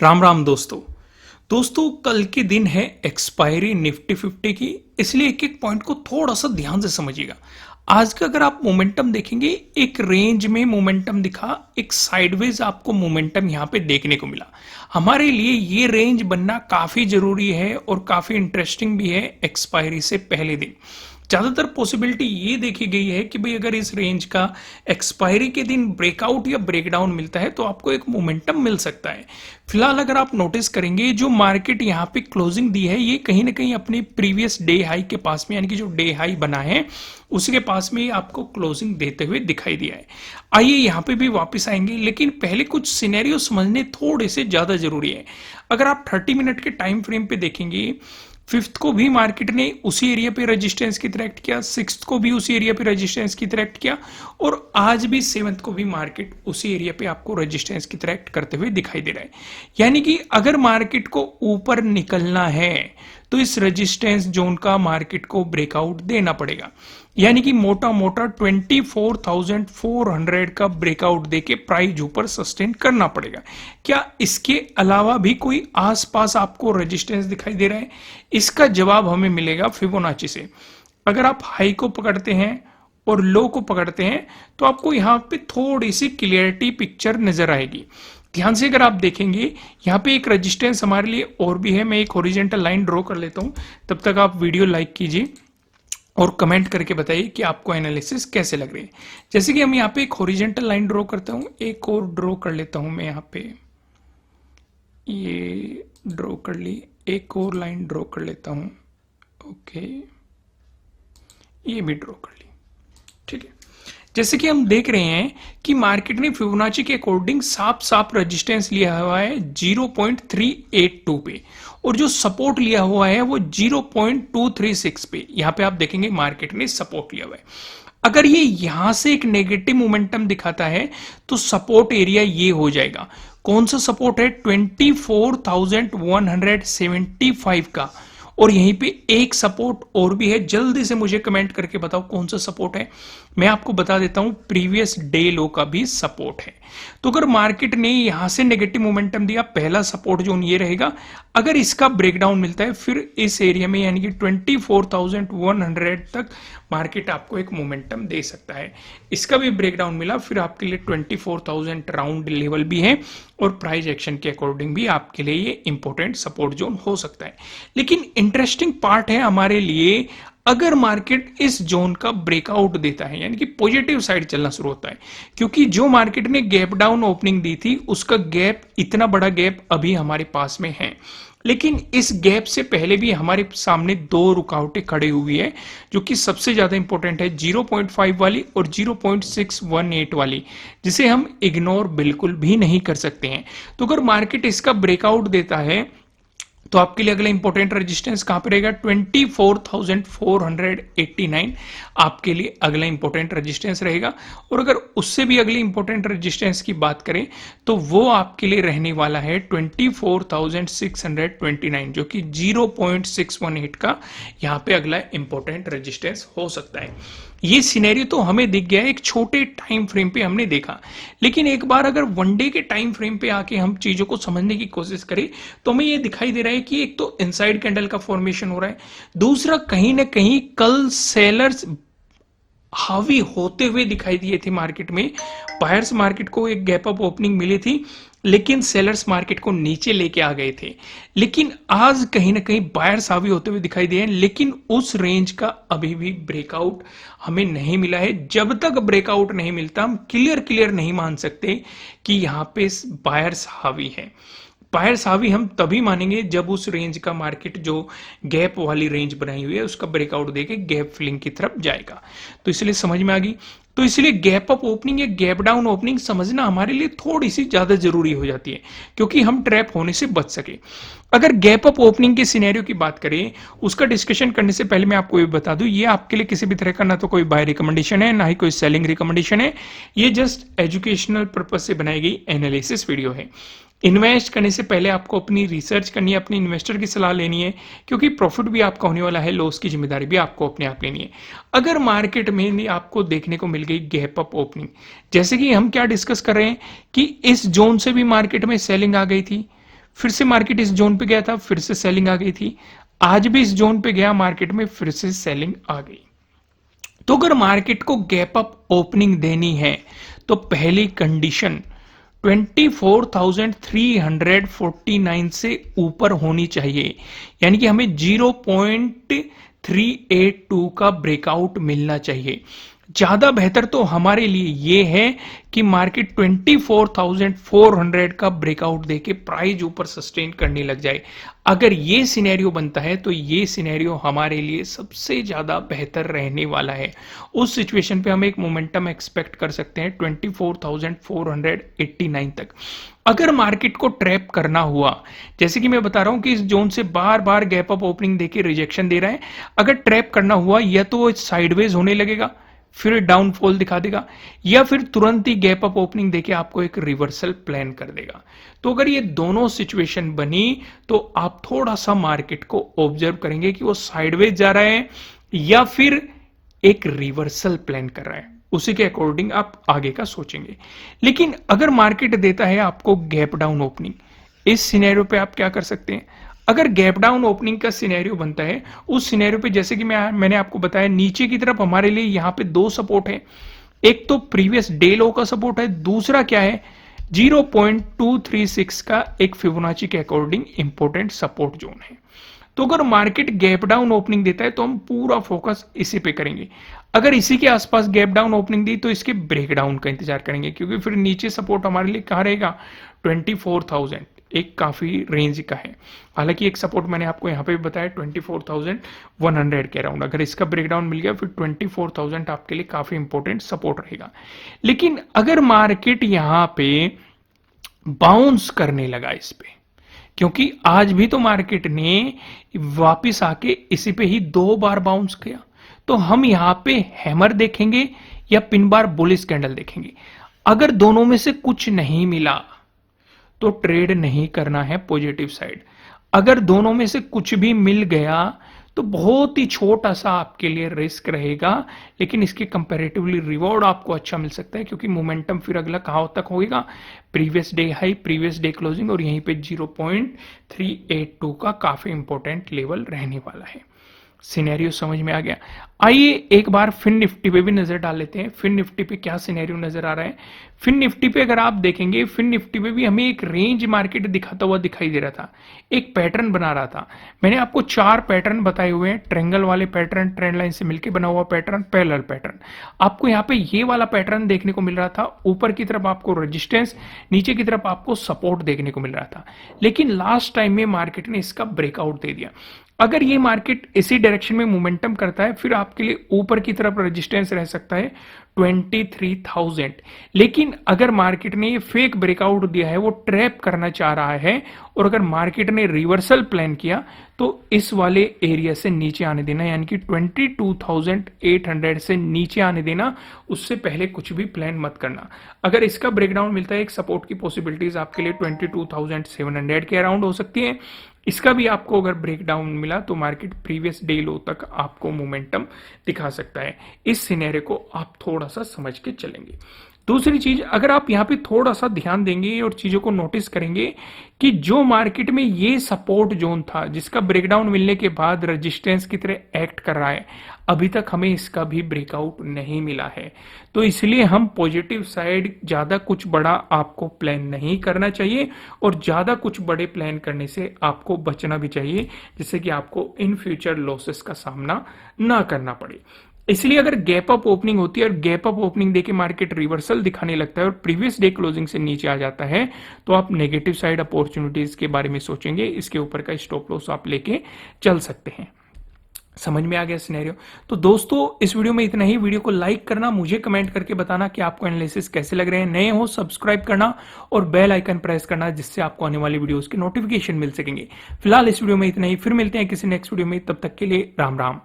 राम राम दोस्तों कल के दिन है एक्सपायरी निफ्टी 50 की। इसलिए एक एक पॉइंट को थोड़ा सा ध्यान से समझिएगा। आज का अगर आप मोमेंटम देखेंगे, एक रेंज में मोमेंटम दिखा, एक साइडवेज आपको मोमेंटम यहां पे देखने को मिला। हमारे लिए ये रेंज बनना काफी जरूरी है और काफी इंटरेस्टिंग भी है एक्सपायरी से पहले दिन। ज्यादातर पॉसिबिलिटी ये देखी गई है कि भाई अगर इस रेंज का एक्सपायरी के दिन ब्रेकआउट या ब्रेकडाउन मिलता है तो आपको एक मोमेंटम मिल सकता है। फिलहाल अगर आप नोटिस करेंगे, जो मार्केट यहाँ पे क्लोजिंग दी है ये कहीं ना कहीं अपने प्रीवियस डे हाई के पास में, यानी कि जो डे हाई बना है उसके पास में आपको क्लोजिंग देते हुए दिखाई दिया है। आइए यहाँ पे भी वापस आएंगे, लेकिन पहले कुछ सिनेरियो समझने थोड़े से ज्यादा जरूरी है। अगर आप 30 मिनट के टाइम फ्रेम पे देखेंगे, फिफ्थ को भी मार्केट ने उसी एरिया पे रेजिस्टेंस की तरह एक्ट किया, सिक्स्थ को भी उसी एरिया पे रेजिस्टेंस की तरह एक्ट किया, और आज भी सेवंथ को भी मार्केट उसी एरिया पे आपको रेजिस्टेंस की तरह एक्ट करते हुए दिखाई दे रहा है। यानी कि अगर मार्केट को ऊपर निकलना है तो इस रेजिस्टेंस जोन का मार्केट को ब्रेकआउट देना पड़ेगा। यानी कि मोटा मोटा 24,400 का ब्रेकआउट देके प्राइस ऊपर सस्टेन करना पड़ेगा। क्या इसके अलावा भी कोई आसपास आपको रेजिस्टेंस दिखाई दे रहा है? इसका जवाब हमें मिलेगा फिबोनाची से। अगर आप हाई को पकड़ते हैं और लो को पकड़ते हैं तो आपको यहां पे थोड़ी सी क्लियरिटी पिक्चर नजर आएगी। ध्यान से अगर आप देखेंगे, यहाँ पे एक रेजिस्टेंस हमारे लिए और भी है। मैं एक हॉरिजॉन्टल लाइन ड्रॉ कर लेता हूं, तब तक आप वीडियो लाइक कीजिए और कमेंट करके बताइए कि आपको एनालिसिस कैसे लग रही है। जैसे कि हम यहाँ पे एक हॉरिजॉन्टल लाइन ड्रॉ करता हूं, एक और ड्रॉ कर लेता हूं मैं यहाँ पे, ये ड्रॉ कर ली, एक और लाइन ड्रॉ कर लेता हूं, ओके, ये भी ड्रॉ कर ली, ठीक है। जैसे कि हम देख रहे हैं कि मार्केट ने फिबोनाची के अकॉर्डिंग साफ साफ रेजिस्टेंस लिया हुआ है 0.382 पे, और जो सपोर्ट लिया हुआ है वो 0.236 पे। यहां पे आप देखेंगे मार्केट ने सपोर्ट लिया हुआ है। अगर ये यहां से एक नेगेटिव मोमेंटम दिखाता है तो सपोर्ट एरिया ये हो जाएगा। कौन सा सपोर्ट है? 24,175 का। और यहीं पे एक सपोर्ट और भी है, जल्दी से मुझे कमेंट करके बताओ कौन सा सपोर्ट है। मैं आपको बता देता हूं, प्रीवियस डे लो का भी सपोर्ट है। तो अगर मार्केट ने यहां से नेगेटिव मोमेंटम दिया, पहला सपोर्ट जोन ये रहेगा। अगर इसका ब्रेकडाउन मिलता है फिर इस एरिया में, यानी कि 24,100 तक मार्केट आपको एक मोमेंटम दे सकता है। इसका भी ब्रेकडाउन मिला फिर आपके लिए 24,000 राउंड लेवल भी है, और प्राइस एक्शन के अकॉर्डिंग भी आपके लिए ये इंपॉर्टेंट सपोर्ट जोन हो सकता है। लेकिन इंटरेस्टिंग पार्ट है हमारे लिए, अगर मार्केट इस जोन का ब्रेकआउट देता है, यानी कि पॉजिटिव साइड चलना शुरू होता है, क्योंकि जो मार्केट ने गैप डाउन ओपनिंग दी थी उसका गैप, इतना बड़ा गैप अभी हमारे पास में है। लेकिन इस गैप से पहले भी हमारे सामने दो रुकावटें खड़ी हुई है, जो कि सबसे ज्यादा इंपॉर्टेंट है, 0.5 वाली और 0.618 वाली, जिसे हम इग्नोर बिल्कुल भी नहीं कर सकते हैं। तो अगर मार्केट इसका ब्रेकआउट देता है तो आपके लिए अगला इंपॉर्टेंट रेजिस्टेंस कहां पे रहेगा? 24,489 आपके लिए अगला इंपॉर्टेंट रेजिस्टेंस रहेगा। और अगर उससे भी अगले इंपॉर्टेंट रेजिस्टेंस की बात करें तो वो आपके लिए रहने वाला है 24,629, जो कि 0.618 का यहां पे अगला इंपॉर्टेंट रेजिस्टेंस हो सकता है। ये सिनेरियो तो हमें दिख गया है, एक छोटे टाइम फ्रेम पे हमने देखा। लेकिन एक बार अगर वनडे के टाइम फ्रेम पे आके हम चीजों को समझने की कोशिश करें तो हमें ये दिखाई दे रहा है कि एक तो इनसाइड कैंडल का फॉर्मेशन हो रहा है, दूसरा कहीं ना कहीं कल सेलर्स हावी होते हुए दिखाई दिए थे मार्केट में। बायर्स मार्केट को एक गैप अप ओपनिंग मिली थी, लेकिन सेलर्स मार्केट को नीचे लेके आ गए थे। लेकिन आज कहीं ना कहीं बायर्स हावी होते हुए दिखाई दिए हैं, लेकिन उस रेंज का अभी भी ब्रेकआउट हमें नहीं मिला है। जब तक ब्रेकआउट नहीं मिलता हम क्लियर नहीं मान सकते कि यहां पे बायर्स हावी है। बायर्स हावी हम तभी मानेंगे जब उस रेंज का मार्केट, जो गैप वाली रेंज बनाई हुई है, उसका ब्रेकआउट देके गैप फिलिंग की तरफ जाएगा। तो इसलिए समझ में आ गई। तो इसलिए गैप अप ओपनिंग या गैप डाउन ओपनिंग समझना हमारे लिए थोड़ी सी ज्यादा जरूरी हो जाती है, क्योंकि हम ट्रैप होने से बच सके। अगर गैप अप ओपनिंग के सिनेरियो की बात करें, उसका डिस्कशन करने से पहले मैं आपको ये बता दूं, ये आपके लिए किसी भी तरह का ना तो कोई बाय रिकमेंडेशन है, ना ही कोई सेलिंग रिकमेंडेशन है। ये जस्ट एजुकेशनल पर्पज से बनाई गई एनालिसिस वीडियो है। इन्वेस्ट करने से पहले आपको अपनी रिसर्च करनी है, अपनी इन्वेस्टर की सलाह लेनी है, क्योंकि प्रॉफिट भी आपका होने वाला है, लॉस की जिम्मेदारी भी आपको अपने आप लेनी है। अगर मार्केट में आपको देखने को मिल गई गैप अप ओपनिंग, जैसे कि हम क्या डिस्कस कर रहे हैं कि इस जोन से भी मार्केट में सेलिंग आ गई थी, फिर से मार्केट इस जोन पे गया था, फिर से सेलिंग आ गई थी। आज भी इस जोन पे गया मार्केट में, फिर से सेलिंग आ गई। तो अगर मार्केट को गैप अप ओपनिंग देनी है तो पहली कंडीशन 24,349 से ऊपर होनी चाहिए, यानी कि हमें 0.382 का ब्रेकआउट मिलना चाहिए। ज्यादा बेहतर तो हमारे लिए ये है कि मार्केट 24,400 का ब्रेकआउट देके प्राइस ऊपर सस्टेन करने लग जाए। अगर ये सिनेरियो बनता है तो ये सिनेरियो हमारे लिए सबसे ज्यादा बेहतर रहने वाला है। उस सिचुएशन पे हम एक मोमेंटम एक्सपेक्ट कर सकते हैं 24,489 तक। अगर मार्केट को ट्रैप करना हुआ, जैसे कि मैं बता रहा हूं कि इस जोन से बार बार गैप अप ओपनिंग देके रिजेक्शन दे रहा है, अगर ट्रैप करना हुआ या तो वो साइडवेज होने लगेगा, फिर डाउनफॉल दिखा देगा, या फिर तुरंत ही गैप अप ओपनिंग देके आपको एक रिवर्सल प्लान कर देगा। तो अगर ये दोनों सिचुएशन बनी तो आप थोड़ा सा मार्केट को ऑब्जर्व करेंगे कि वो साइडवेज जा रहा है या फिर एक रिवर्सल प्लान कर रहा है, उसी के अकॉर्डिंग आप आगे का सोचेंगे। लेकिन अगर मार्केट देता है आपको गैप डाउन ओपनिंग, इस सिनेरियो पे आप क्या कर सकते हैं? अगर गैप डाउन ओपनिंग का सिनेरियो बनता है, उस सिनेरियो पे जैसे कि मैंने आपको बताया, नीचे की तरफ हमारे लिए यहां पे दो सपोर्ट है। एक तो प्रीवियस डे लो का सपोर्ट है, दूसरा क्या है 0.236 का एक फिबोनाची के अकॉर्डिंग इंपॉर्टेंट सपोर्ट जोन है। तो अगर मार्केट गैप डाउन ओपनिंग देता है तो हम पूरा फोकस इसी पे करेंगे। अगर इसी के आसपास गैप डाउन ओपनिंग दी तो इसके ब्रेक डाउन का इंतजार करेंगे, क्योंकि फिर नीचे सपोर्ट हमारे लिए कहां रहेगा 24,000, एक काफी रेंज का है। हालांकि एक सपोर्ट मैंने आपको यहां पे भी बताया 24,100 के अराउंड, अगर इसका ब्रेकडाउन मिल गया फिर 24,000 आपके लिए काफी इंपॉर्टेंट सपोर्ट रहेगा। लेकिन अगर मार्केट यहां पे बाउंस करने लगा इस पे, क्योंकि आज भी तो मार्केट ने वापिस आके इसी पे ही 2 बार बाउंस किया, तो हम यहां पे हैमर देखेंगे या पिन बार बुलिश कैंडल देखेंगे। अगर दोनों में से कुछ नहीं मिला तो ट्रेड नहीं करना है पॉजिटिव साइड। अगर दोनों में से कुछ भी मिल गया तो बहुत ही छोटा सा आपके लिए रिस्क रहेगा, लेकिन इसके कंपैरेटिवली रिवॉर्ड आपको अच्छा मिल सकता है, क्योंकि मोमेंटम फिर अगला कहां तक होगा, previous day high, previous day closing, और यहीं पे 0.382 का काफी इंपॉर्टेंट लेवल रहने वाला है। सिनेरियो समझ में आ गया। आइए एक बार फिन निफ्टी पे भी नजर डाल लेते हैं। फिन निफ्टी पे क्या सिनेरियो नजर आ रहा है? फिन निफ्टी पे अगर आप देखेंगे, फिन निफ्टी पे भी हमें एक रेंज मार्केट दिखाता हुआ दिखाई दे रहा था, एक पैटर्न बना रहा था। मैंने आपको 4 पैटर्न बताए हुए हैं, ट्रेंगल वाले पैटर्न, ट्रेंड लाइन से मिलकर बना हुआ पैटर्न, पैरेलल पैटर्न। आपको यहाँ पे ये वाला पैटर्न देखने को मिल रहा था, ऊपर की तरफ आपको रेजिस्टेंस, नीचे की तरफ आपको सपोर्ट देखने को मिल रहा था। लेकिन लास्ट टाइम में मार्केट ने इसका ब्रेकआउट दे दिया। अगर ये मार्केट इसी डायरेक्शन में मोमेंटम करता है, फिर आपके लिए ऊपर की तरफ रेजिस्टेंस रह सकता है 23,000। लेकिन अगर मार्केट ने ये फेक ब्रेकआउट दिया है, वो ट्रैप करना चाह रहा है, और अगर मार्केट ने रिवर्सल प्लान किया तो इस वाले एरिया से नीचे आने देना, यानी कि 22,800 से नीचे आने देना, उससे पहले कुछ भी प्लान मत करना। अगर इसका ब्रेकडाउन मिलता है, एक सपोर्ट की पॉसिबिलिटीज आपके लिए 22,700 के अराउंड हो सकती है। इसका भी आपको अगर ब्रेकडाउन मिला तो मार्केट प्रीवियस डे लो तक आपको मोमेंटम दिखा सकता है। इस सिनेरियो को आप थोड़ा सा समझ के चलेंगे। दूसरी चीज, अगर आप यहां पे थोड़ा सा ध्यान देंगे और चीजों को नोटिस करेंगे कि जो मार्केट में ये सपोर्ट जोन था, जिसका ब्रेकडाउन मिलने के बाद रेजिस्टेंस की तरह एक्ट कर रहा है, अभी तक हमें इसका भी ब्रेकआउट नहीं मिला है। तो इसलिए हम पॉजिटिव साइड ज्यादा कुछ बड़ा आपको प्लान नहीं करना चाहिए, और ज्यादा कुछ बड़े प्लान करने से आपको बचना भी चाहिए, जिससे कि आपको इन फ्यूचर लॉसेस का सामना ना करना पड़े। इसलिए अगर गैप अप ओपनिंग होती है और गैप अप ओपनिंग देके मार्केट रिवर्सल दिखाने लगता है और प्रीवियस डे क्लोजिंग से नीचे आ जाता है, तो आप नेगेटिव साइड अपॉर्चुनिटीज के बारे में सोचेंगे, इसके ऊपर का स्टॉप लॉस आप लेके चल सकते हैं। समझ में आ गया सिनेरियो? तो दोस्तों इस वीडियो में इतना ही। वीडियो को लाइक करना, मुझे कमेंट करके बताना कि आपको एनालिसिस कैसे लग रहे हैं। नए हो सब्सक्राइब करना और बेल आइकन प्रेस करना, जिससे आपको आने वाली वीडियोस के नोटिफिकेशन मिल सकेंगे। फिलहाल इस वीडियो में इतना ही, फिर मिलते हैं किसी नेक्स्ट वीडियो में, तब तक के लिए राम राम।